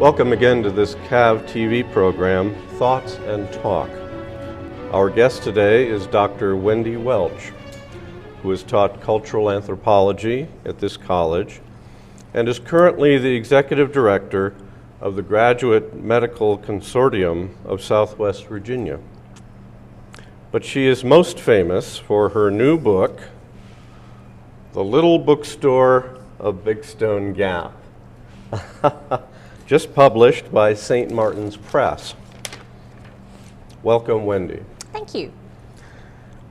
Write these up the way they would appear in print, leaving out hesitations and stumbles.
Welcome again to this CAV TV program, Thoughts and Talk. Our guest today is Dr. Wendy Welsh, who has taught cultural anthropology at this college and is currently the executive director of the Graduate Medical Consortium of Southwest Virginia. But she is most famous for her new book, The Little Bookstore of Big Stone Gap, just published by St. Martin's Press. Welcome, Wendy. Thank you.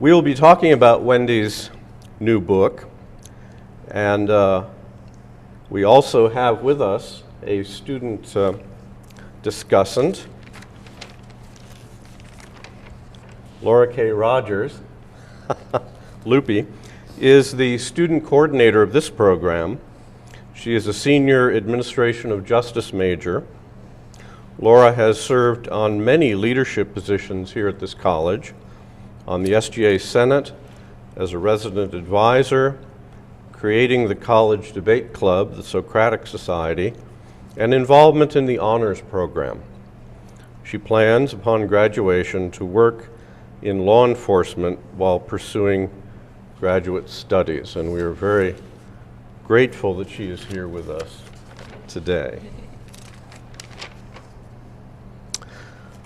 We will be talking about Wendy's new book, and we also have with us a student discussant, Laura K. Rogers. Loopy is the student coordinator of this program. She is a senior administration of justice major. Laura has served on many leadership positions here at this college, on the SGA Senate, as a resident advisor, creating the College Debate Club, the Socratic Society, and involvement in the honors program. She plans, upon graduation, to work in law enforcement while pursuing graduate studies, and we are very grateful that she is here with us today.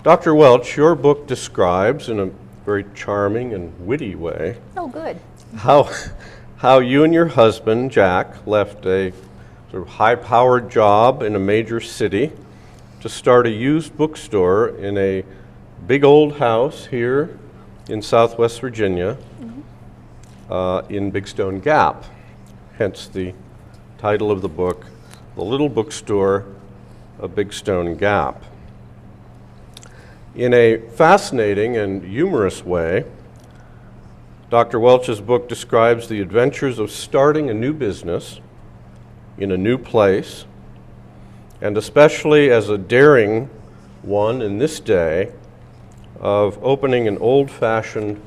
Dr. Welch, your book describes, in a very charming and witty way, how you and your husband, Jack, left a sort of high-powered job in a major city to start a used bookstore in a big old house here in Southwest Virginia, in Big Stone Gap. Hence the title of the book, The Little Bookstore of Big Stone Gap. In a fascinating and humorous way, Dr. Welch's book describes the adventures of starting a new business in a new place, and especially as a daring one in this day of opening an old-fashioned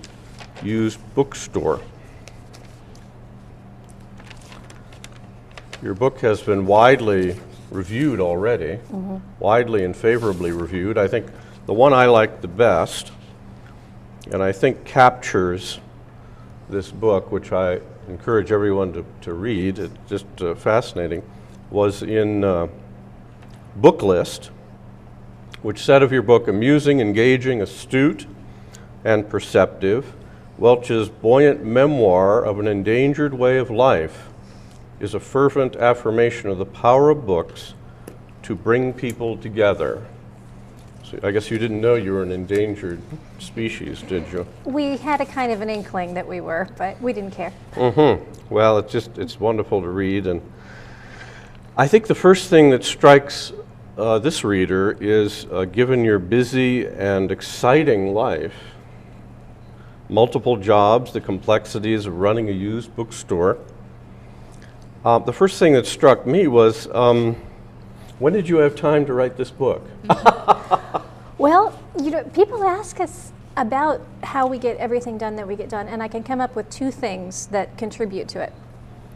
used bookstore. Your book has been widely reviewed already, widely and favorably reviewed. I think the one I like the best, and I think captures this book, which I encourage everyone to read, it's just fascinating, was in Booklist, which said of your book, amusing, engaging, astute, and perceptive, Welch's buoyant memoir of an endangered way of life is a fervent affirmation of the power of books to bring people together. So I guess you didn't know you were an endangered species, did you? We had a kind of an inkling that we were, but we didn't care. Well, it's wonderful to read, and I think the first thing that strikes this reader is, given your busy and exciting life, multiple jobs, the complexities of running a used bookstore, the first thing that struck me was, when did you have time to write this book? Well, people ask us about how we get everything done that we get done, and I can come up with two things that contribute to it.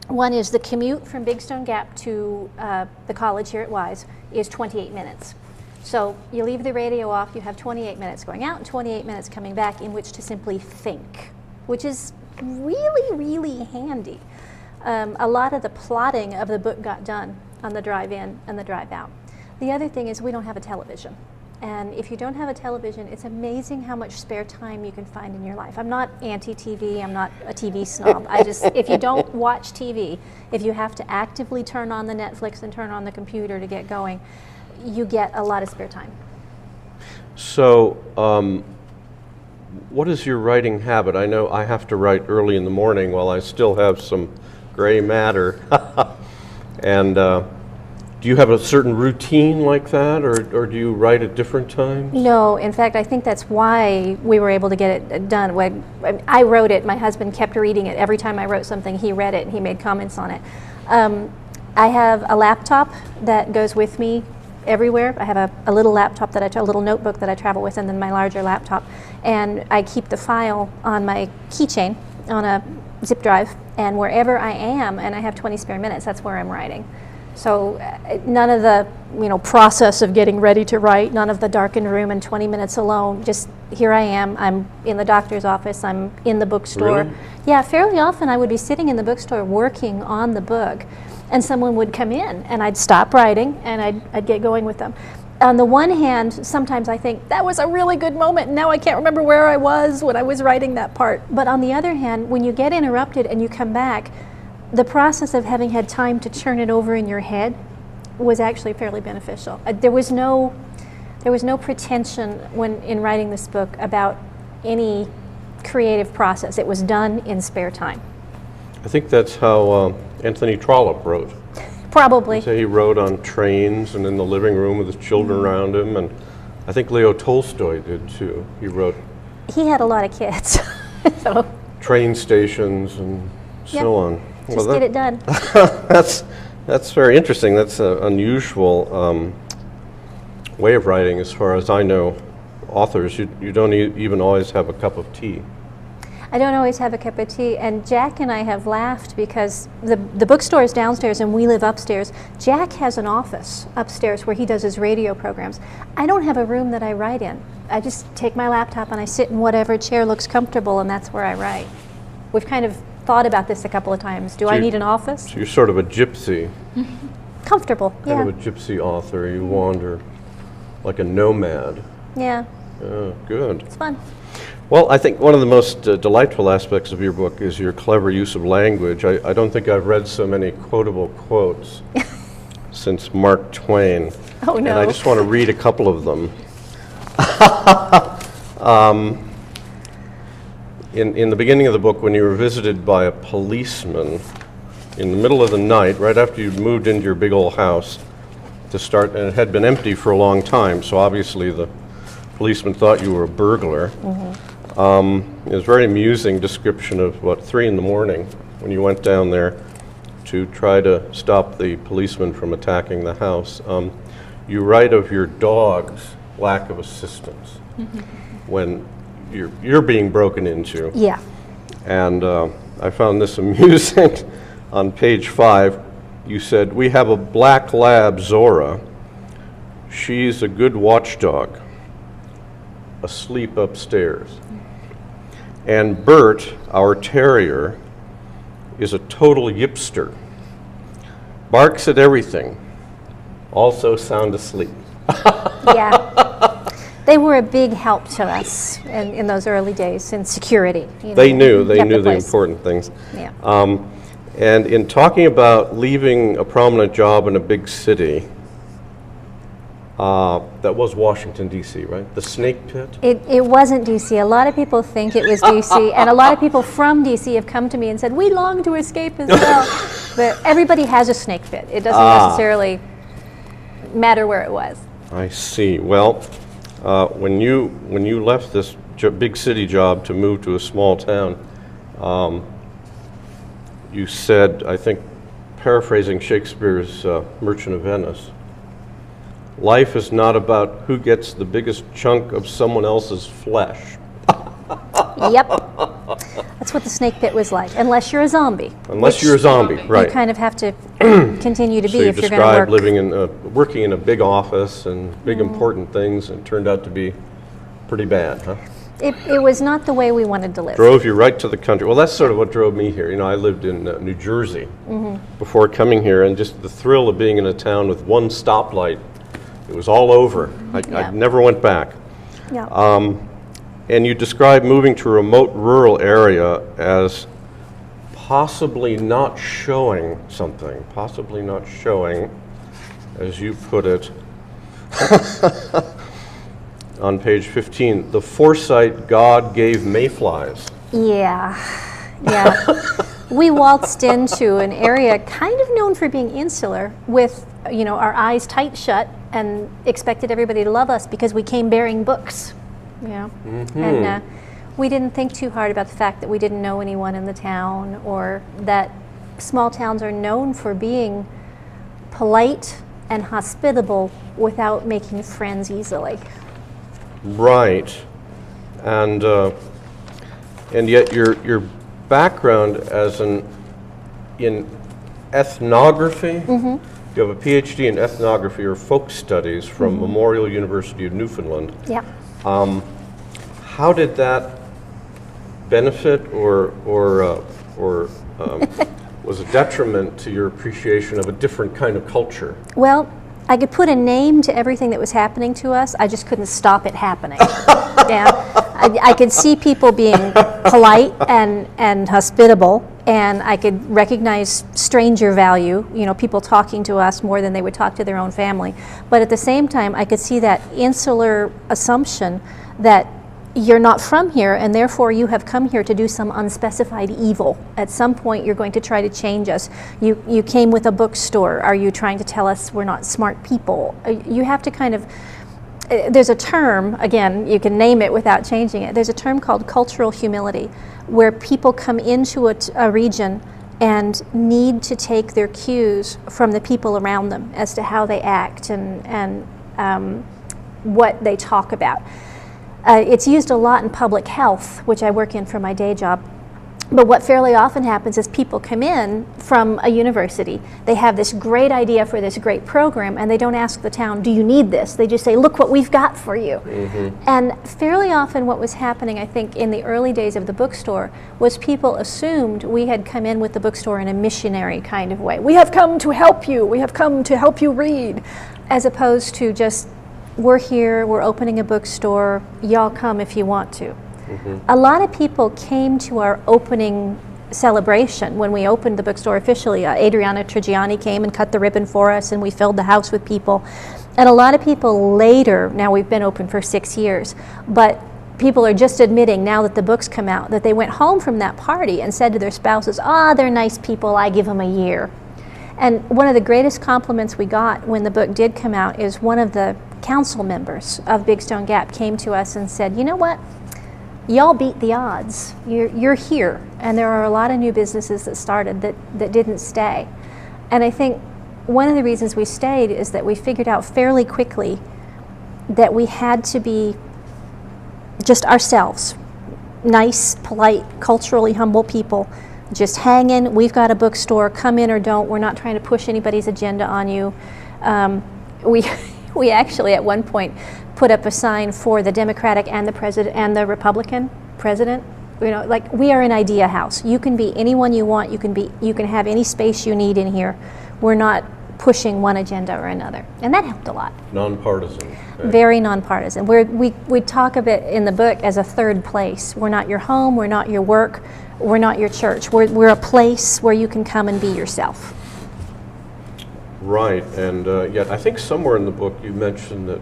One is the commute from Big Stone Gap to the college here at Wise is 28 minutes. So you leave the radio off, you have 28 minutes going out and 28 minutes coming back in which to simply think, which is really, really handy. A lot of the plotting of the book got done on the drive in and the drive out. The other thing is we don't have a television. And if you don't have a television, it's amazing how much spare time you can find in your life. I'm not anti-TV, I'm not a TV snob. If you don't watch TV, if you have to actively turn on the Netflix and turn on the computer to get going, you get a lot of spare time. So, what is your writing habit? I know I have to write early in the morning while I still have some gray matter. And do you have a certain routine like that, or do you write at different times? No, in fact, I think that's why we were able to get it done. When I wrote it, my husband kept reading it. Every time I wrote something, he read it and he made comments on it. I have a laptop that goes with me everywhere. I have a little laptop a little notebook that I travel with, and then my larger laptop. And I keep the file on my keychain on a zip drive, and wherever I am and I have 20 spare minutes, that's where I'm writing. So none of the process of getting ready to write, none of the darkened room and 20 minutes alone. Just here I am. I'm in the doctor's office. I'm in the bookstore. Really? Yeah, fairly often I would be sitting in the bookstore working on the book, and someone would come in, and I'd stop writing, and I'd get going with them. On the one hand, sometimes I think that was a really good moment, and now I can't remember where I was when I was writing that part. But on the other hand, when you get interrupted and you come back, the process of having had time to churn it over in your head was actually fairly beneficial. There was no pretension in writing this book about any creative process. It was done in spare time. I think that's how Anthony Trollope wrote. Probably. So he wrote on trains and in the living room with his children around him, and I think Leo Tolstoy did too. He wrote. He had a lot of kids, so. Train stations and so on. Just get it done. That's very interesting. That's an unusual way of writing, as far as I know. Authors, you don't even always have a cup of tea. I don't always have a cup of tea, and Jack and I have laughed because the bookstore is downstairs and we live upstairs. Jack has an office upstairs where he does his radio programs. I don't have a room that I write in. I just take my laptop and I sit in whatever chair looks comfortable, and that's where I write. We've kind of thought about this a couple of times. Do I need an office? So you're sort of a gypsy. Comfortable, yeah. Kind of a gypsy author. You wander like a nomad. Yeah. Good. It's fun. Well, I think one of the most delightful aspects of your book is your clever use of language. I don't think I've read so many quotable quotes since Mark Twain. Oh, no. And I just want to read a couple of them. In the beginning of the book, when you were visited by a policeman in the middle of the night, right after you'd moved into your big old house to start, and it had been empty for a long time, so obviously the policeman thought you were a burglar. It was a very amusing description of, 3 in the morning when you went down there to try to stop the policeman from attacking the house. You write of your dog's lack of assistance when you're being broken into. Yeah. And I found this amusing. On page 5, you said, "We have a black lab, Zora. She's a good watchdog, asleep upstairs. And Bert, our terrier, is a total yipster. Barks at everything, also sound asleep." Yeah. They were a big help to us in those early days in security. They knew the place. important things. Yeah. And in talking about leaving a prominent job in a big city, that was Washington, D.C., right? The Snake Pit? It wasn't D.C. A lot of people think it was D.C., and a lot of people from D.C. have come to me and said, we long to escape as well. But everybody has a snake pit. It doesn't necessarily matter where it was. I see. Well, when you left this big city job to move to a small town, you said, I think, paraphrasing Shakespeare's Merchant of Venice, "Life is not about who gets the biggest chunk of someone else's flesh." Yep. That's what the snake pit was like, unless you're a zombie. Unless you're a zombie, right. You kind of have to continue to be So you if you're going to work. described working in a big office and big important things, and it turned out to be pretty bad, huh? It was not the way we wanted to live. Drove you right to the country. Well, that's sort of what drove me here. You know, I lived in New Jersey before coming here, and just the thrill of being in a town with one stoplight, it was all over. I never went back. Yeah. And you described moving to a remote rural area as possibly not showing something, possibly not showing, as you put it, on page 15, the foresight God gave mayflies. Yeah. We waltzed into an area kind of known for being insular with, our eyes tight shut and expected everybody to love us because we came bearing books, And we didn't think too hard about the fact that we didn't know anyone in the town, or that small towns are known for being polite and hospitable without making friends easily. Right, and yet your background in ethnography You have a PhD in ethnography or folk studies from Memorial University of Newfoundland. Yeah. How did that benefit or was a detriment to your appreciation of a different kind of culture? Well, I could put a name to everything that was happening to us. I just couldn't stop it happening. Yeah. I could see people being polite and hospitable, and I could recognize stranger value, you know, people talking to us more than they would talk to their own family. But at the same time, I could see that insular assumption that you're not from here, and therefore you have come here to do some unspecified evil. At some point you're going to try to change us. You came with a bookstore. Are you trying to tell us we're not smart people? You have to kind of, there's a term, again, you can name it without changing it. There's a term called cultural humility, where people come into a region and need to take their cues from the people around them as to how they act and what they talk about. It's used a lot in public health, which I work in for my day job. But what fairly often happens is people come in from a university. They have this great idea for this great program, and they don't ask the town, do you need this? They just say, look what we've got for you. And fairly often what was happening, I think, in the early days of the bookstore was people assumed we had come in with the bookstore in a missionary kind of way. We have come to help you. We have come to help you read, as opposed to just, we're here, we're opening a bookstore, y'all come if you want to. A lot of people came to our opening celebration when we opened the bookstore officially. Adriana Trigiani came and cut the ribbon for us, and we filled the house with people. And a lot of people later, now we've been open for 6 years, but people are just admitting now that the books come out that they went home from that party and said to their spouses, they're nice people, I give them a year. And one of the greatest compliments we got when the book did come out is one of the council members of Big Stone Gap came to us and said, you know what? Y'all beat the odds. You're here. And there are a lot of new businesses that started that didn't stay. And I think one of the reasons we stayed is that we figured out fairly quickly that we had to be just ourselves. Nice, polite, culturally humble people. Just hang in. We've got a bookstore. Come in or don't. We're not trying to push anybody's agenda on you. We actually at one point put up a sign for the Democratic and the president and the Republican president. You know, like, we are an idea house. You can be anyone you want. You can have any space you need in here. We're not pushing one agenda or another, and that helped a lot. Nonpartisan. Okay. Very nonpartisan. We talk of it in the book as a third place. We're not your home. We're not your work. We're not your church. We're a place where you can come and be yourself. Right, and yet I think somewhere in the book you mentioned that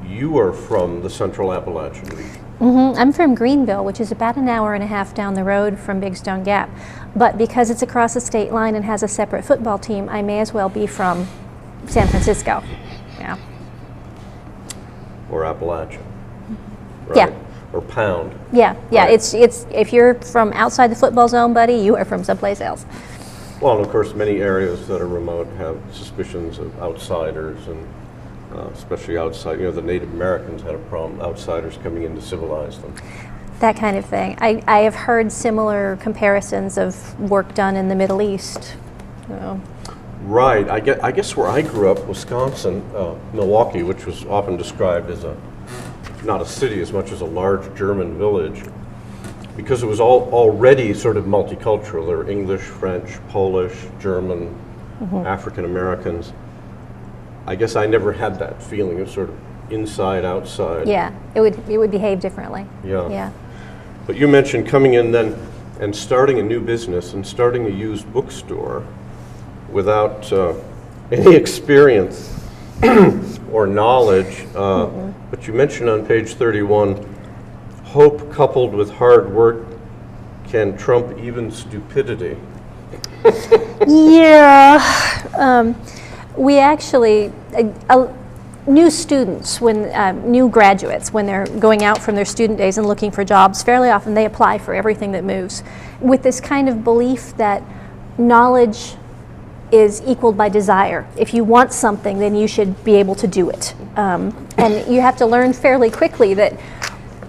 you are from the Central Appalachian region. I'm from Greenville, which is about an hour and a half down the road from Big Stone Gap. But because it's across the state line and has a separate football team, I may as well be from San Francisco. Yeah. Or Appalachia. Right? Yeah. Or Pound. Yeah. Right. It's if you're from outside the football zone, buddy, you are from someplace else. Well, and of course, many areas that are remote have suspicions of outsiders, and especially outside. You know, the Native Americans had a problem, outsiders coming in to civilize them. That kind of thing. I have heard similar comparisons of work done in the Middle East. Right. I guess where I grew up, Wisconsin, Milwaukee, which was often described as not a city as much as a large German village, because it was already sort of multicultural. There were English, French, Polish, German, African Americans. I guess I never had that feeling of sort of inside, outside. Yeah, it would behave differently. Yeah. But you mentioned coming in then and starting a new business and starting a used bookstore without any experience or knowledge. But you mentioned on page 31, hope coupled with hard work can trump even stupidity. Yeah. We actually, new students, new graduates, when they're going out from their student days and looking for jobs, fairly often they apply for everything that moves with this kind of belief that knowledge is equaled by desire. If you want something, then you should be able to do it. And you have to learn fairly quickly that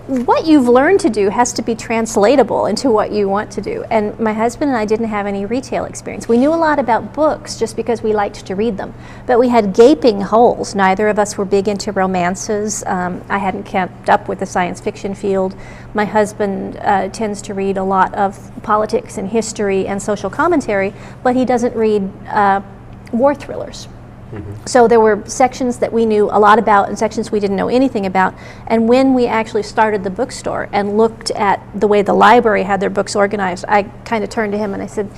what you've learned to do has to be translatable into what you want to do. And my husband and I didn't have any retail experience. We knew a lot about books just because we liked to read them, but we had gaping holes. Neither of us were big into romances. I hadn't kept up with the science fiction field. My husband tends to read a lot of politics and history and social commentary, but he doesn't read war thrillers. So there were sections that we knew a lot about and sections we didn't know anything about. And when we actually started the bookstore and looked at the way the library had their books organized, I kind of turned to him and I said,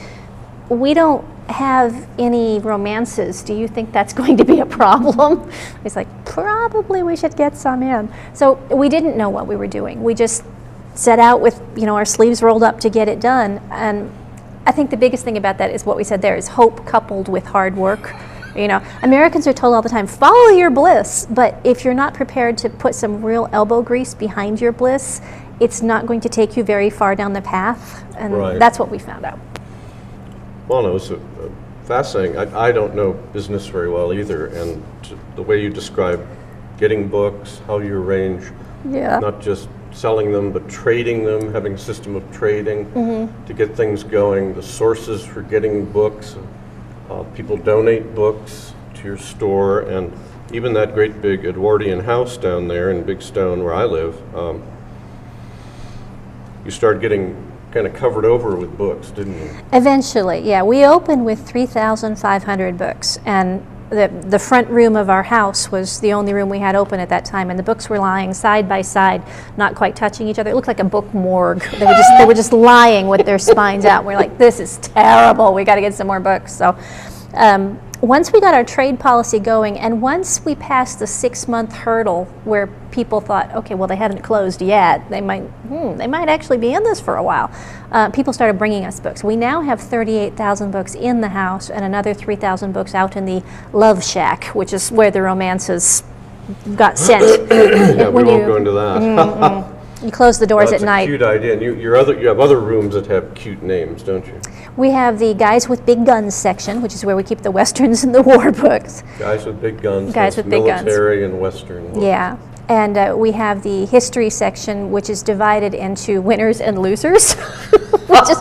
we don't have any romances. Do you think that's going to be a problem? He's like, probably we should get some in. So we didn't know what we were doing. We just set out with, our sleeves rolled up to get it done. And I think the biggest thing about that is what we said there is hope coupled with hard work. Americans are told all the time, follow your bliss, but if you're not prepared to put some real elbow grease behind your bliss, it's not going to take you very far down the path, and that's what we found out. Well, no, it's fascinating. I don't know business very well either, and the way you describe getting books, how you arrange not just selling them, but trading them, having a system of trading to get things going, the sources for getting books. People donate books to your store, and even that great big Edwardian house down there in Big Stone where I live, you started getting kind of covered over with books, didn't you? Eventually, yeah. We opened with 3,500 books, and the front room of our house was the only room we had open at that time, and the books were lying side by side, not quite touching each other. It looked like a book morgue. They were just lying with their spines out. We're like, this is terrible. We got to get some more books. So once we got our trade policy going, and once we passed the 6-month hurdle where people thought, okay, well, they haven't closed yet, they might actually be in this for a while, people started bringing us books. We now have 38,000 books in the house and another 3,000 books out in the Love Shack, which is where the romances got sent. Yeah, we won't go into that. You close the doors at night. That's a cute idea. And you have other rooms that have cute names, don't you? We have the Guys with Big Guns section, which is where we keep the Westerns and the war books. Guys with Big Guns. Guys with Big Guns. Military and Western books. Yeah. And we have the history section, which is divided into winners and losers. we just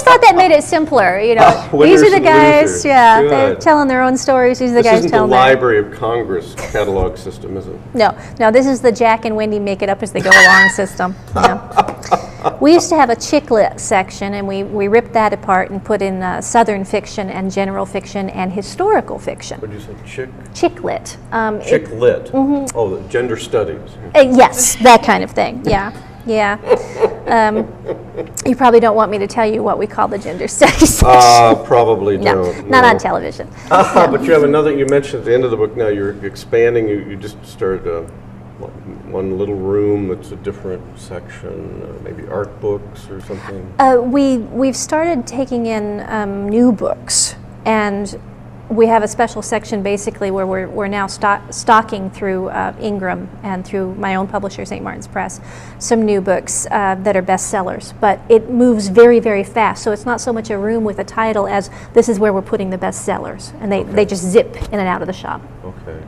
thought that made it simpler. These are the guys, they're telling their own stories. These are the guys telling the Library of Congress catalog system, is it? No, this is the Jack and Wendy make it up as they go along system. We used to have a chick lit section, and we ripped that apart and put in Southern fiction and general fiction and historical fiction. What did you say, chick? Chick lit. Chick lit. Oh, the gender studies. Yes, that kind of thing. Yeah. You probably don't want me to tell you what we call the gender studies section. Probably don't. Not on television. But you have another, you mentioned at the end of the book now, you're expanding, you just started one little room that's a different section, maybe art books or something? We've started taking in new books, and we have a special section basically where we're now stocking through Ingram and through my own publisher, St. Martin's Press, some new books that are bestsellers. But it moves very, very fast, so it's not so much a room with a title as this is where we're putting the bestsellers, and they just zip in and out of the shop. Okay.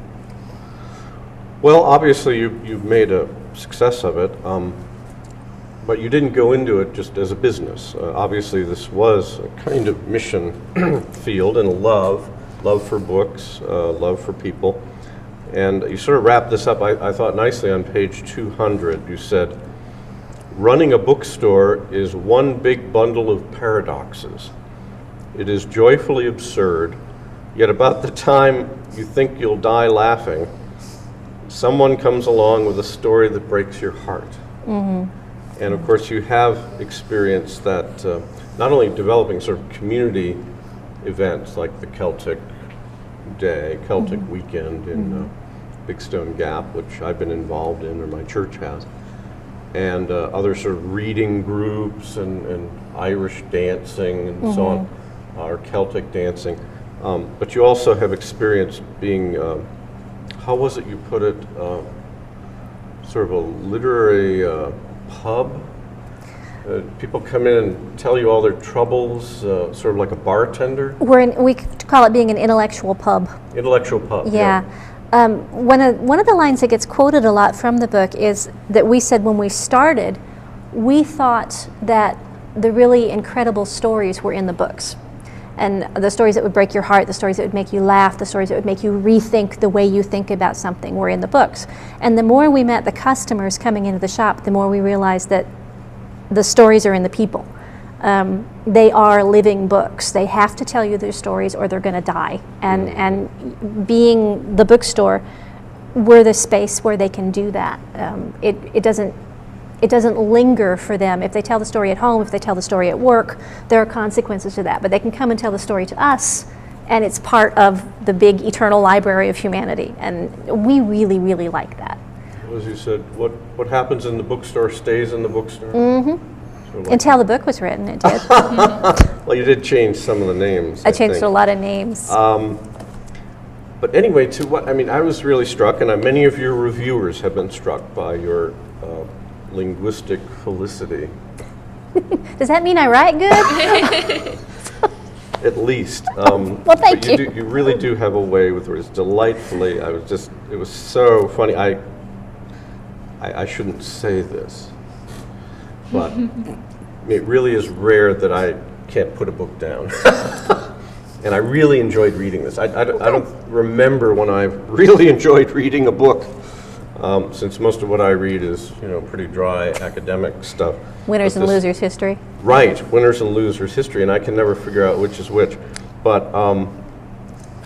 Well, obviously you've made a success of it, but you didn't go into it just as a business. Obviously this was a kind of mission field and a love for books, love for people. And you sort of wrapped this up, I thought, nicely on page 200. You said, running a bookstore is one big bundle of paradoxes. It is joyfully absurd, yet about the time you think you'll die laughing, someone comes along with a story that breaks your heart. And of course you have experienced that not only developing sort of community events like the Celtic Weekend in Big Stone Gap, which I've been involved in, or my church has, and other sort of reading groups and Irish dancing and so on, or Celtic dancing. But you also have experienced being, how was it you put it, sort of a literary pub? People come in and tell you all their troubles, sort of like a bartender? We call it being an intellectual pub. Intellectual pub, yeah. One of the lines that gets quoted a lot from the book is that we said when we started, we thought that the really incredible stories were in the books. And the stories that would break your heart, the stories that would make you laugh, the stories that would make you rethink the way you think about something were in the books. And the more we met the customers coming into the shop, the more we realized that the stories are in the people. They are living books. They have to tell you their stories or they're going to die. And being the bookstore, we're the space where they can do that. It doesn't linger for them. If they tell the story at home, if they tell the story at work, there are consequences to that. But they can come and tell the story to us, and it's part of the big eternal library of humanity. And we really, really like that. As you said, what happens in the bookstore stays in the bookstore? Mm-hmm. Like until the book was written, it did. Well, you did change some of the names. I changed a lot of names. But anyway, I was really struck, and many of your reviewers have been struck by your linguistic felicity. Does that mean I write good? At least. Well, thank you. You really do have a way with words. Delightfully, it was so funny. I shouldn't say this, but it really is rare that I can't put a book down. And I really enjoyed reading this. I don't remember when I've really enjoyed reading a book. Since most of what I read is, pretty dry academic stuff. Winners and losers history. Right, winners and losers history, and I can never figure out which is which. But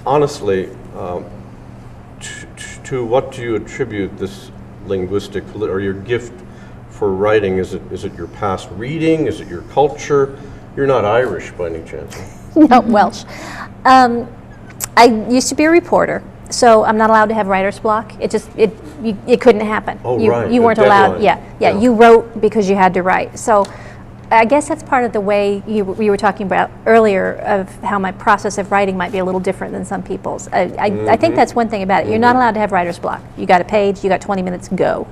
honestly, to what do you attribute this linguistic or your gift for writing? Is it your past reading? Is it your culture? You're not Irish by any chance? No, Welsh. I used to be a reporter. So I'm not allowed to have writer's block. It couldn't happen. Oh, right. You weren't allowed. Yeah. You wrote because you had to write. So I guess that's part of the way you were talking about earlier of how my process of writing might be a little different than some people's. I think that's one thing about it. You're not allowed to have writer's block. You got a page. You got 20 minutes. Go.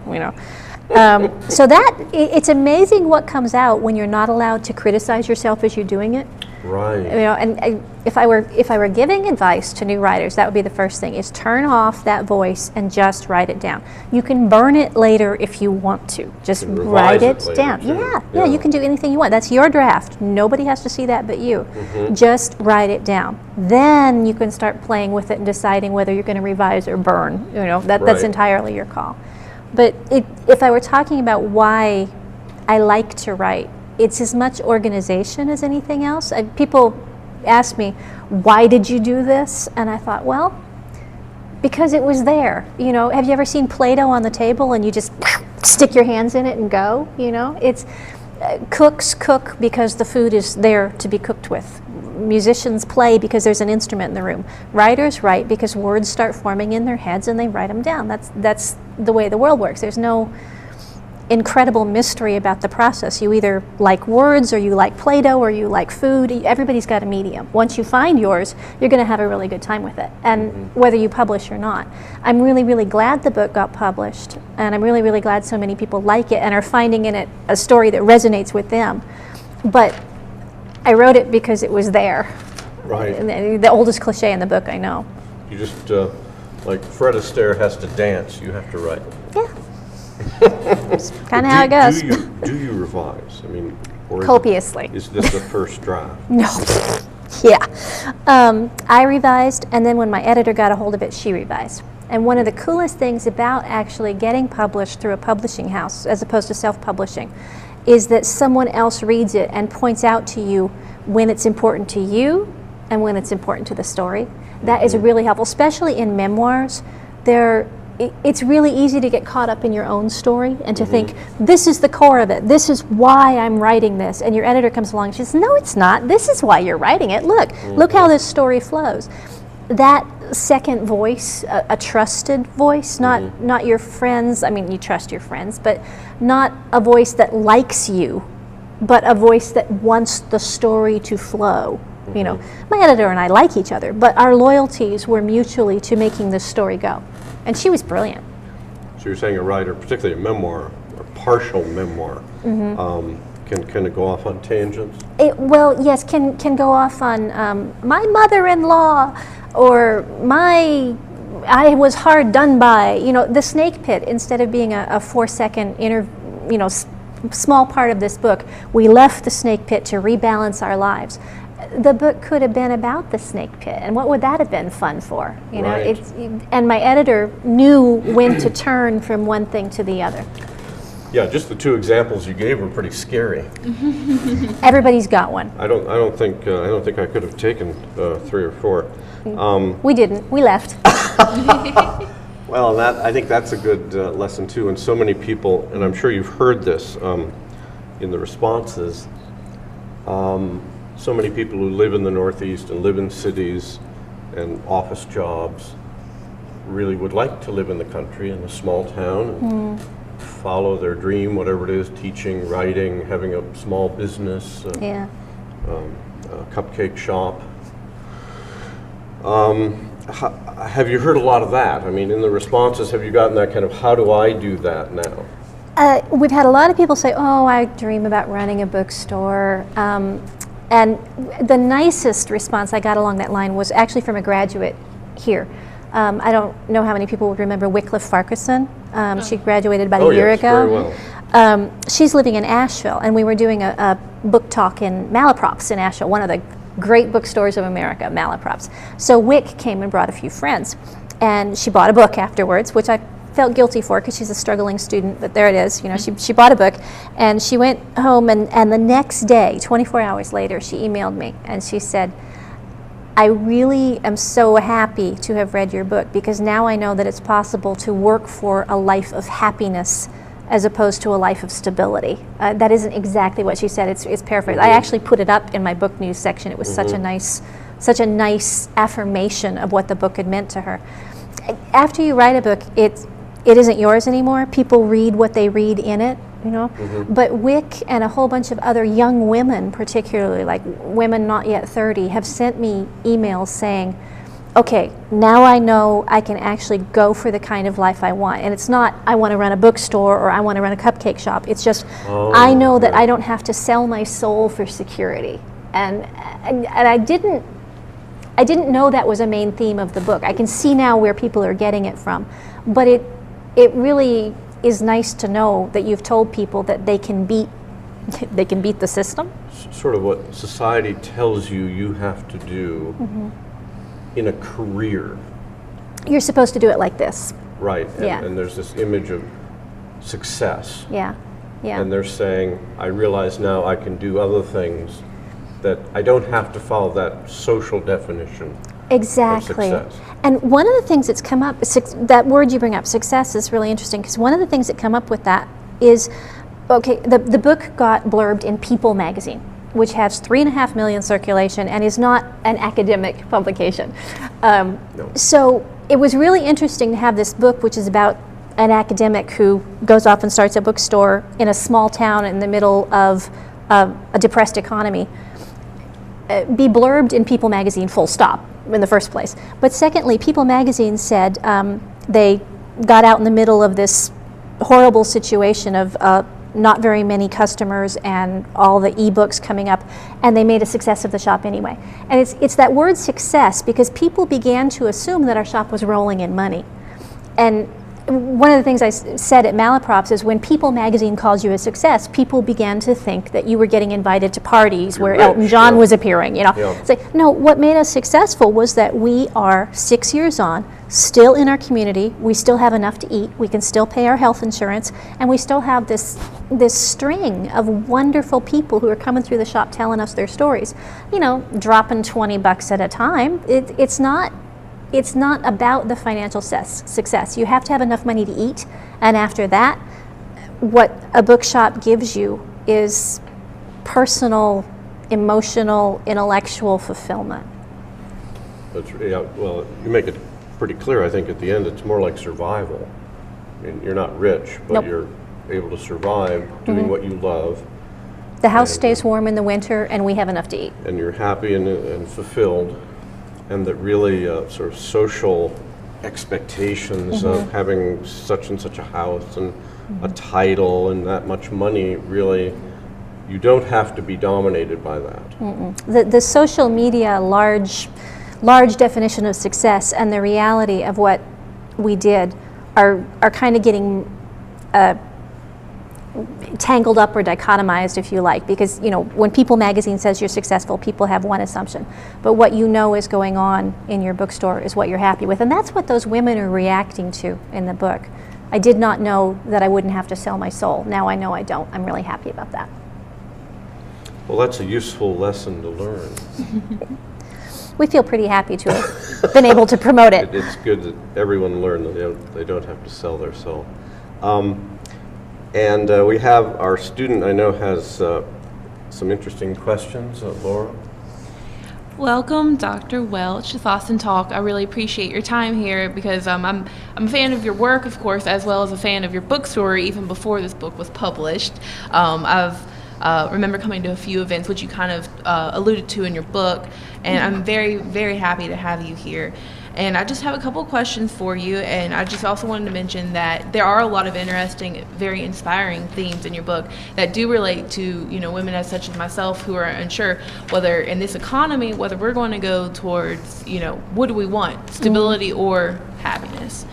So it's amazing what comes out when you're not allowed to criticize yourself as you're doing it. Right. And if I were giving advice to new writers, that would be the first thing: is turn off that voice and just write it down. You can burn it later if you want to. Just write it down. Yeah. You can do anything you want. That's your draft. Nobody has to see that but you. Just write it down. Then you can start playing with it and deciding whether you're going to revise or burn. That's entirely your call. But if I were talking about why I like to write, it's as much organization as anything else. People ask me, why did you do this? And I thought, well, because it was there. Have you ever seen Play-Doh on the table and you just stick your hands in it and go? It's cooks cook because the food is there to be cooked with. Musicians play because there's an instrument in the room. Writers write because words start forming in their heads and they write them down. That's the way the world works. There's no incredible mystery about the process. You either like words or you like Play-Doh or you like food. Everybody's got a medium. Once you find yours, you're going to have a really good time with it, and whether you publish or not. I'm really, really glad the book got published, and I'm really, really glad so many people like it and are finding in it a story that resonates with them. But I wrote it because it was there. Right. The oldest cliche in the book, I know. You just, like Fred Astaire has to dance, you have to write. Yeah. That's kind of how it goes. Do you revise? Or copiously. Is this the first draft? No. Yeah. I revised, and then when my editor got a hold of it, she revised. And one of the coolest things about actually getting published through a publishing house, as opposed to self-publishing, is that someone else reads it and points out to you when it's important to you and when it's important to the story. That is really helpful, especially in memoirs. It's really easy to get caught up in your own story and to think, this is the core of it, this is why I'm writing this, and your editor comes along and she says, no, it's not, this is why you're writing it, look how this story flows. That second voice, a trusted voice, not your friends, you trust your friends, but not a voice that likes you, but a voice that wants the story to flow. My editor and I like each other, but our loyalties were mutually to making this story go. And she was brilliant. So you're saying a writer, particularly a memoir, or partial memoir, can kind of go off on tangents? Yes, can go off on my mother-in-law, or my I was hard done by. You know, the snake pit, instead of being a 4-second small part of this book, we left the snake pit to rebalance our lives. The book could have been about the snake pit, and what would that have been fun for? You know, right. And my editor knew when to turn from one thing to the other. Yeah, just the 2 examples you gave were pretty scary. Everybody's got one. I don't think I could have taken 3 or 4. We didn't. We left. Well, I think that's a good lesson too. And so many people, and I'm sure you've heard this in the responses. So many people who live in the Northeast and live in cities and office jobs really would like to live in the country in a small town and follow their dream, whatever it is, teaching, writing, having a small business, Yeah. a cupcake shop. Have you heard a lot of that? I mean, in the responses, have you gotten that kind of, how do I do that now? We've had a lot of people say, oh, I dream about running a bookstore. And the nicest response I got along that line was actually from a graduate here. I don't know how many people would remember Wycliffe Farquharson. She graduated about a year ago. Very well. She's living in Asheville, and we were doing a book talk in Malaprops in Asheville, one of the great bookstores of America, Malaprops. So Wick came and brought a few friends, and she bought a book afterwards, which I felt guilty for because she's a struggling student, but there it is. You know, she bought a book, and she went home, and the next day, 24 hours later, she emailed me, and she said, I really am so happy to have read your book, because now I know that it's possible to work for a life of happiness as opposed to a life of stability. That isn't exactly what she said. It's paraphrased. I actually put it up in my book news section. It was such a nice affirmation of what the book had meant to her. After you write a book, it isn't yours anymore. People read what they read in it, you know. But Wick and a whole bunch of other young women, particularly like women not yet 30, have sent me emails saying, okay, now I know I can actually go for the kind of life I want. And it's not, I want to run a bookstore or I want to run a cupcake shop. It's just, I know that I don't have to sell my soul for security. And I didn't know that was a main theme of the book. I can see now where people are getting it from. But it really is nice to know that you've told people that they can beat the system. Sort of what society tells you have to do in a career. You're supposed to do it like this. Right, Yeah. and there's this image of success. Yeah, yeah. And they're saying, I realize now I can do other things, that I don't have to follow that social definition Exactly. of success. And one of the things that's come up, that word you bring up, success, is really interesting, because one of the things that come up with that is, okay, the book got blurbed in People magazine, which has 3.5 million circulation and is not an academic publication. No. So it was really interesting to have this book, which is about an academic who goes off and starts a bookstore in a small town in the middle of a depressed economy, be blurbed in People magazine, full stop, in the first place. But secondly, People magazine said they got out in the middle of this horrible situation of not very many customers and all the ebooks coming up, and they made a success of the shop anyway. And it's that word success, because people began to assume that our shop was rolling in money. And one of the things I said at Malaprops is, when People magazine calls you a success, people began to think that you were getting invited to parties where rich, Elton John yeah. was appearing, you know. Yeah. It's like, no, what made us successful was that we are 6 years on, still in our community, we still have enough to eat, we can still pay our health insurance, and we still have this string of wonderful people who are coming through the shop telling us their stories. You know, dropping $20 at a time. It's not about the financial success. You have to have enough money to eat, and after that, what a bookshop gives you is personal, emotional, intellectual fulfillment. That's, yeah, well, you make it pretty clear, I think, at the end, it's more like survival. I mean, you're not rich, but Nope. you're able to survive doing what you love, The house stays warm in the winter, and we have enough to eat. and you're happy and fulfilled, and that really sort of social expectations of having such and such a house and a title and that much money, really, you don't have to be dominated by that. The social media large definition of success, and the reality of what we did are kind of getting tangled up or dichotomized, if you like, because when People magazine says you're successful, people have one assumption, but what you know is going on in your bookstore is what you're happy with, and that's what those women are reacting to in the book. I did not know that I wouldn't have to sell my soul. Now I know I don't. I'm really happy about that. Well, that's a useful lesson to learn. We feel pretty happy to have been able to promote it. It's good that everyone learned that they don't have to sell their soul. And we have our student, I know, has some interesting questions. Laura? Welcome, Dr. Welch, to Thoughts and Talk. I really appreciate your time here because I'm a fan of your work, of course, as well as a fan of your bookstore, even before this book was published. I've remember coming to a few events, which you kind of alluded to in your book, and I'm very, very happy to have you here. And I just have a couple of questions for you, and I just also wanted to mention that there are a lot of interesting, very inspiring themes in your book that do relate to, women as such as myself who are unsure whether in this economy, whether we're going to go towards, what do we want, stability or happiness.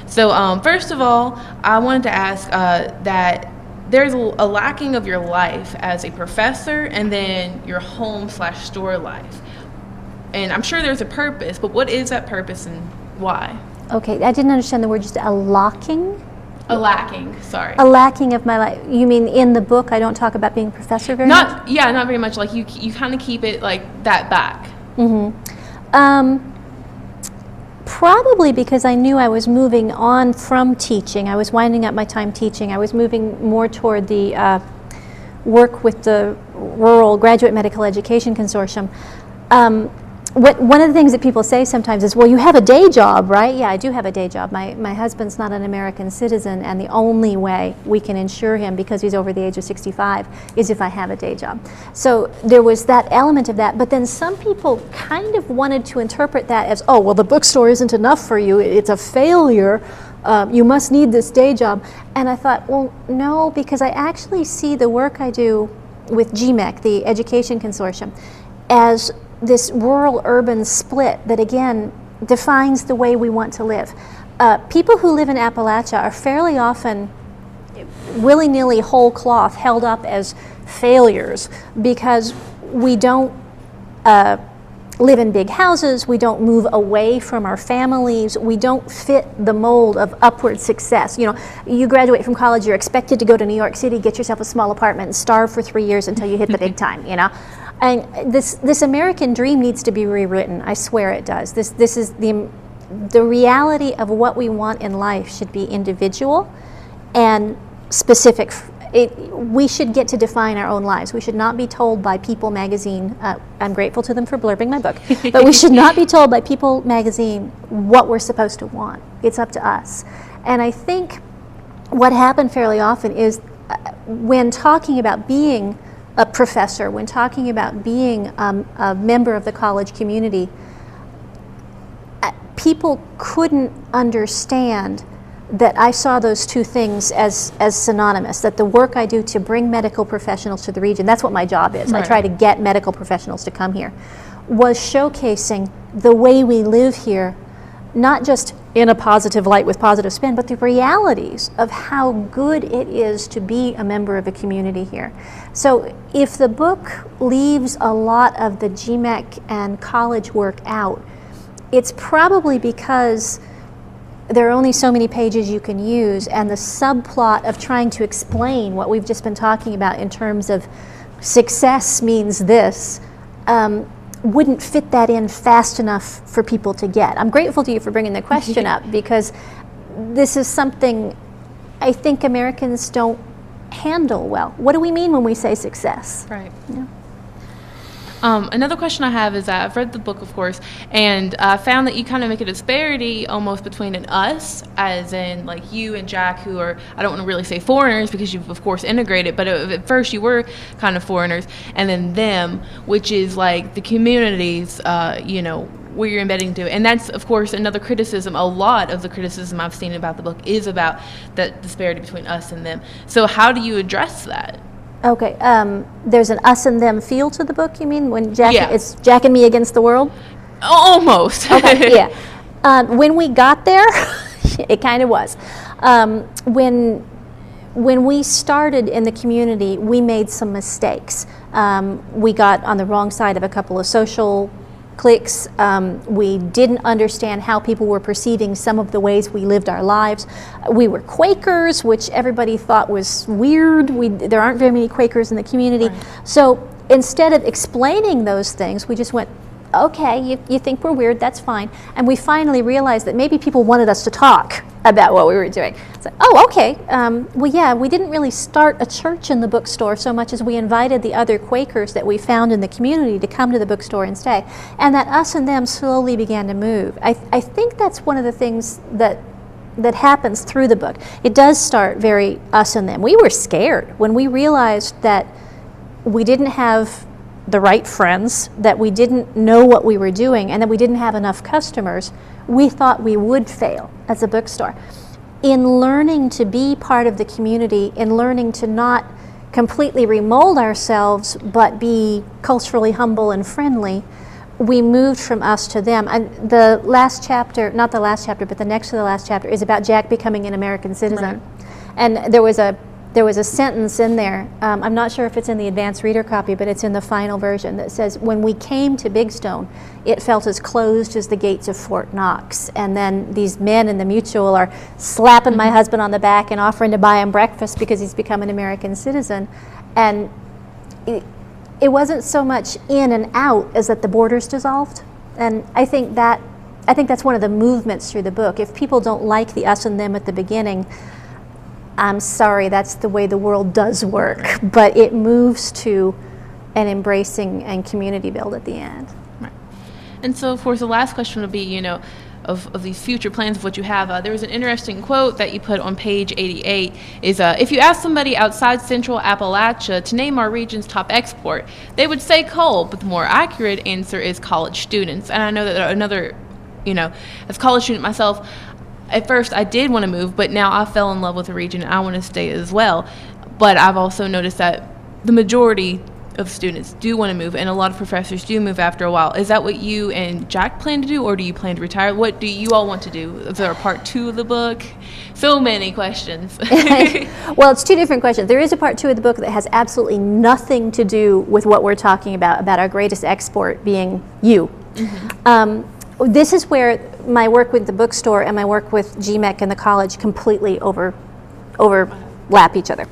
So first of all, I wanted to ask that there's a lacking of your life as a professor and then your home/store life. And I'm sure there's a purpose, but what is that purpose and why? Okay, I didn't understand the word, just a lacking? A lacking, sorry. A lacking of my life. You mean in the book I don't talk about being a professor very much? Yeah, not very much. Like you kind of keep it like that back. Probably because I knew I was moving on from teaching. I was winding up my time teaching. I was moving more toward the work with the Rural Graduate Medical Education Consortium. One of the things that people say sometimes is, well, you have a day job, right? Yeah, I do have a day job. My husband's not an American citizen, and the only way we can insure him because he's over the age of 65 is if I have a day job. So there was that element of that, but then some people kind of wanted to interpret that as, oh, well, the bookstore isn't enough for you. It's a failure. You must need this day job. And I thought, well, no, because I actually see the work I do with GMEC, the Education Consortium, as this rural-urban split that, again, defines the way we want to live. People who live in Appalachia are fairly often willy-nilly whole cloth held up as failures because we don't live in big houses, we don't move away from our families, we don't fit the mold of upward success. You graduate from college, you're expected to go to New York City, get yourself a small apartment, and starve for 3 years until you hit the big time, And this American dream needs to be rewritten. I swear it does. This is the reality of what we want in life should be individual and specific. We should get to define our own lives. We should not be told by People magazine. I'm grateful to them for blurbing my book, but we should not be told by People magazine what we're supposed to want. It's up to us. And I think what happened fairly often is when talking about being a professor, when talking about being a member of the college community, people couldn't understand that I saw those two things as synonymous, that the work I do to bring medical professionals to the region, that's what my job is. Right. I try to get medical professionals to come here, was showcasing the way we live here, not just in a positive light with positive spin, but the realities of how good it is to be a member of a community here. So if the book leaves a lot of the GMEC and college work out, it's probably because there are only so many pages you can use, and the subplot of trying to explain what we've just been talking about in terms of success means this, wouldn't fit that in fast enough for people to get. I'm grateful to you for bringing the question up because this is something I think Americans don't handle well. What do we mean when we say success? Right. Yeah. Another question I have is that I've read the book, of course, and I found that you kind of make a disparity almost between an us, as in like you and Jack, who are, I don't want to really say foreigners because you've of course integrated, but at first you were kind of foreigners, and then them, which is like the communities, where you're embedding to. And that's, of course, another criticism. A lot of the criticism I've seen about the book is about that disparity between us and them. So how do you address that? Okay, there's an us and them feel to the book, you mean? When Jack, Yeah. It's Jack and me against the world? Almost. Okay, yeah. When we got there, It kind of was. When we started in the community, we made some mistakes. We got on the wrong side of a couple of social cliques. We didn't understand how people were perceiving some of the ways we lived our lives. We were Quakers, which everybody thought was weird. There aren't very many Quakers in the community. Right. So instead of explaining those things, we just went, okay, you think we're weird, that's fine. And we finally realized that maybe people wanted us to talk about what we were doing. So, oh, okay. Well, yeah, we didn't really start a church in the bookstore so much as we invited the other Quakers that we found in the community to come to the bookstore and stay. And that us and them slowly began to move. I think that's one of the things that happens through the book. It does start very us and them. We were scared when we realized that we didn't have the right friends, that we didn't know what we were doing, and that we didn't have enough customers. We thought we would fail as a bookstore. In learning to be part of the community, in learning to not completely remold ourselves, but be culturally humble and friendly, we moved from us to them. And the last chapter, not the last chapter, but the next to the last chapter is about Jack becoming an American citizen. Right. And there was a sentence in there, I'm not sure if it's in the advanced reader copy, but it's in the final version, that says, when we came to Big Stone, it felt as closed as the gates of Fort Knox. And then these men in the Mutual are slapping my husband on the back and offering to buy him breakfast because he's become an American citizen. And it wasn't so much in and out as that the borders dissolved. And I think that's one of the movements through the book. If people don't like the us and them at the beginning, I'm sorry, that's the way the world does work, but it moves to an embracing and community build at the end. Right. And so, of course, the last question would be, of these future plans of what you have. There was an interesting quote that you put on page 88, is if you ask somebody outside Central Appalachia to name our region's top export, they would say coal, but the more accurate answer is college students. And I know that another, as a college student myself, at first I did want to move, but now I fell in love with the region and I want to stay as well. But I've also noticed that the majority of students do want to move, and a lot of professors do move after a while. Is that what you and Jack plan to do, or do you plan to retire? What do you all want to do? Is there a part 2 of the book? So many questions. Well, it's 2 different questions. There is a part 2 of the book that has absolutely nothing to do with what we're talking about our greatest export being you. Mm-hmm. This is where my work with the bookstore and my work with GMEC and the college completely overlap each other.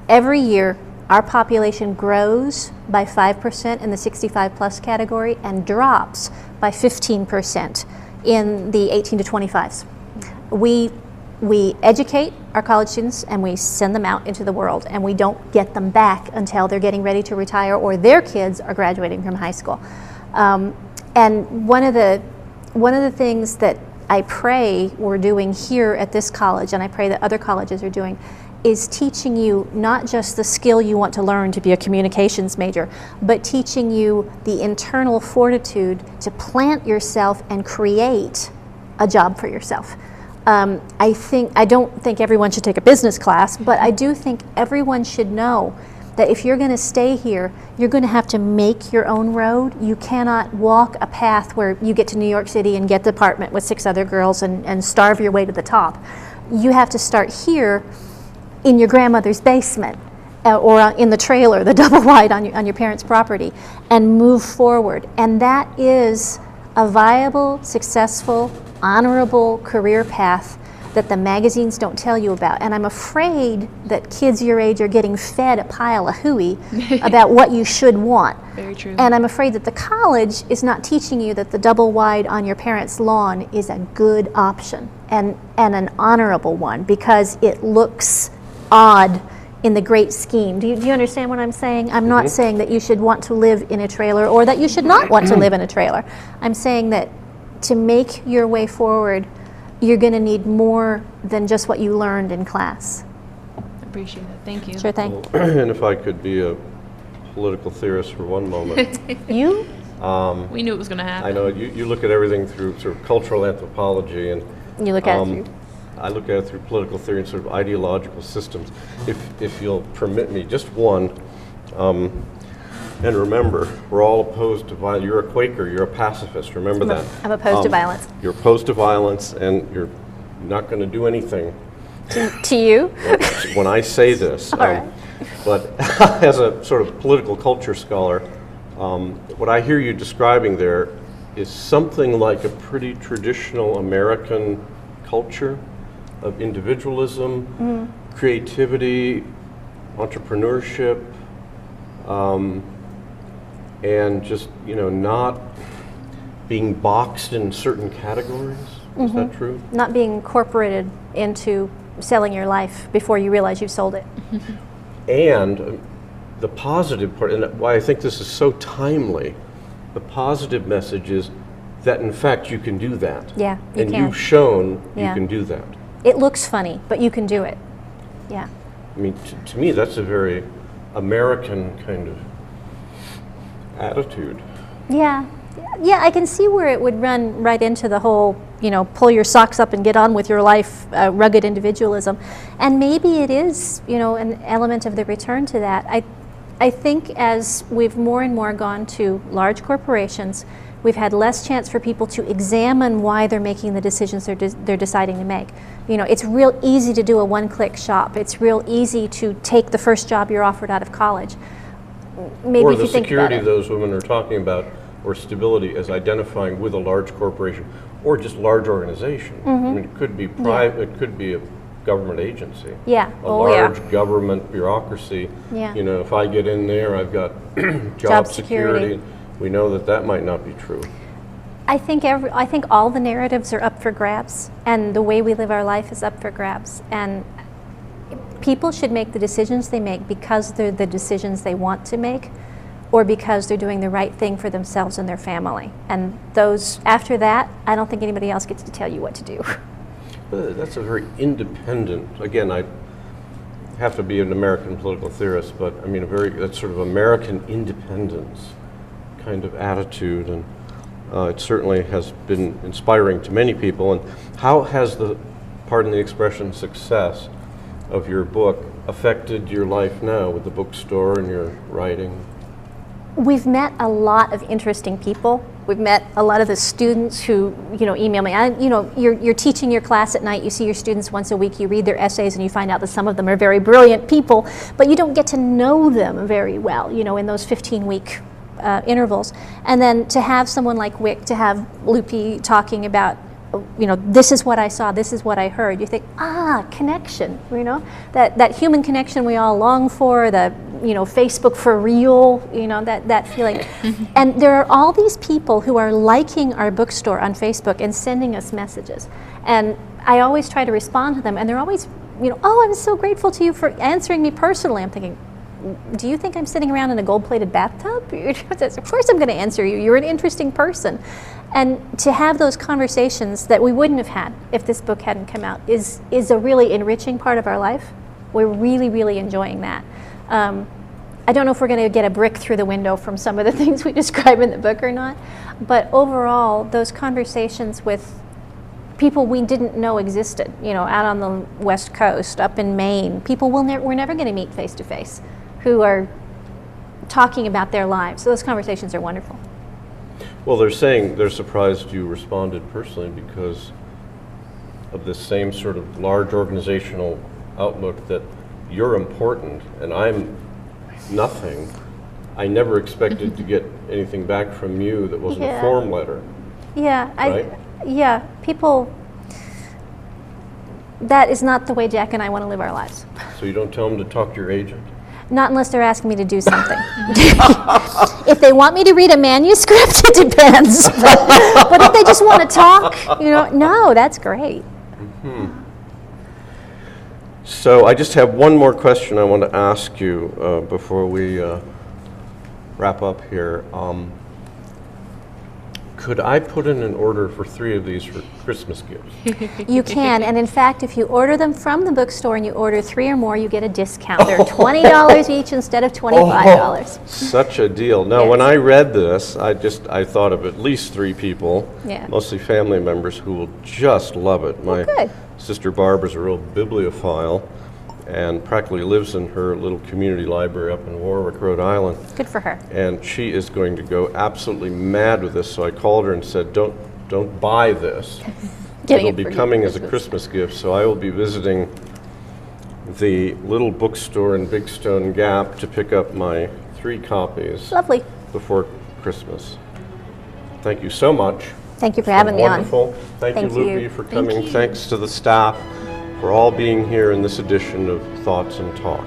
Every year, our population grows by 5% in the 65 plus category and drops by 15% in the 18 to 25s. We educate our college students and we send them out into the world, and we don't get them back until they're getting ready to retire or their kids are graduating from high school. And one of the things that I pray we're doing here at this college, and I pray that other colleges are doing, is teaching you not just the skill you want to learn to be a communications major, but teaching you the internal fortitude to plant yourself and create a job for yourself. I don't think everyone should take a business class, but I do think everyone should know that if you're going to stay here, you're going to have to make your own road. You cannot walk a path where you get to New York City and get the apartment with 6 other girls and starve your way to the top. You have to start here in your grandmother's basement or in the trailer, the double wide on your parents' property, and move forward. And that is a viable, successful, honorable career path that the magazines don't tell you about. And I'm afraid that kids your age are getting fed a pile of hooey about what you should want. Very true. And I'm afraid that the college is not teaching you that the double wide on your parents' lawn is a good option and an honorable one, because it looks odd in the great scheme. Do you understand what I'm saying? I'm not saying that you should want to live in a trailer or that you should not want to live in a trailer. I'm saying that to make your way forward, you're going to need more than just what you learned in class. I appreciate it. Thank you. Sure thing. And if I could be a political theorist for one moment. You? We knew it was going to happen. I know you look at everything through sort of cultural anthropology, and You look at it through. I look at it through political theory and sort of ideological systems. If you'll permit me, just one. And And remember, we're all opposed to violence. You're a Quaker, you're a pacifist, remember that. I'm opposed to violence. You're opposed to violence, and you're not going to do anything. To you? When I say this. All right. But as a sort of political culture scholar, what I hear you describing there is something like a pretty traditional American culture of individualism, creativity, entrepreneurship, and just, not being boxed in certain categories. Is that true? Not being incorporated into selling your life before you realize you've sold it. And the positive part, and why I think this is so timely, the positive message is that in fact you can do that. Yeah, you and can. You've shown Yeah. you can do that. It looks funny, but you can do it. Yeah. I mean, to me, that's a very American kind of attitude. Yeah. Yeah, I can see where it would run right into the whole, pull your socks up and get on with your life, rugged individualism. And maybe it is, an element of the return to that. I think as we've more and more gone to large corporations, we've had less chance for people to examine why they're making the decisions they're deciding to make. It's real easy to do a one-click shop. It's real easy to take the first job you're offered out of college. Maybe Or if the you think about security it. those women are talking about, or stability as identifying with a large corporation, or just large organization. I mean, it could be private, it could be a government agency. Yeah. A large government bureaucracy. Yeah. If I get in there, I've got job security. We know that might not be true. I think all the narratives are up for grabs, and the way we live our life is up for grabs. And people should make the decisions they make because they're the decisions they want to make, or because they're doing the right thing for themselves and their family. And those, after that, I don't think anybody else gets to tell you what to do. That's a very independent, again, I have to be an American political theorist, but I mean, that's sort of American independence kind of attitude, and it certainly has been inspiring to many people. And how has the, pardon the expression, success of your book affected your life now with the bookstore and your writing? We've met a lot of interesting people. We've met a lot of the students who, email me. You're teaching your class at night. You see your students once a week. You read their essays, and you find out that some of them are very brilliant people, but you don't get to know them very well, in those 15-week intervals. And then to have someone like Wick, to have Lupi talking about, this is what I saw, this is what I heard. You think, connection, that human connection we all long for, the, Facebook for real, that feeling. And there are all these people who are liking our bookstore on Facebook and sending us messages. And I always try to respond to them, and they're always, I'm so grateful to you for answering me personally. I'm thinking, do you think I'm sitting around in a gold-plated bathtub? Of course I'm going to answer you. You're an interesting person. And to have those conversations that we wouldn't have had if this book hadn't come out is a really enriching part of our life. We're really, really enjoying that. I don't know if we're going to get a brick through the window from some of the things we describe in the book or not, but overall, those conversations with people we didn't know existed, out on the West Coast, up in Maine, people we're never going to meet face to face, who are talking about their lives. So those conversations are wonderful. Well, they're saying they're surprised you responded personally because of this same sort of large organizational outlook that you're important and I'm nothing. I never expected to get anything back from you that wasn't a form letter. Yeah, right? People, that is not the way Jack and I want to live our lives. So you don't tell them to talk to your agent? Not unless they're asking me to do something. If they want me to read a manuscript, it depends. But if they just want to talk, no, that's great. Mm-hmm. So I just have one more question I want to ask you before we wrap up here. Could I put in an order for 3 of these for Christmas gifts? You can, and in fact, if you order them from the bookstore and you order 3 or more, you get a discount. They're $20 each instead of $25. Such a deal. Now, Yes. when I read this, I thought of at least 3 people, Yeah. mostly family members, who will just love it. My good. sister Barbara's a real bibliophile, and practically lives in her little community library up in Warwick, Rhode Island. Good for her. And she is going to go absolutely mad with this. So I called her and said, don't buy this. Getting It'll it be for coming you as a Christmas gift. So I will be visiting the little bookstore in Big Stone Gap to pick up my 3 copies Lovely. before Christmas. Thank you so much. Thank you for having me on. Wonderful. Thank you, Loopy, for coming. Thanks to the staff for all being here in this edition of Thoughts and Talk.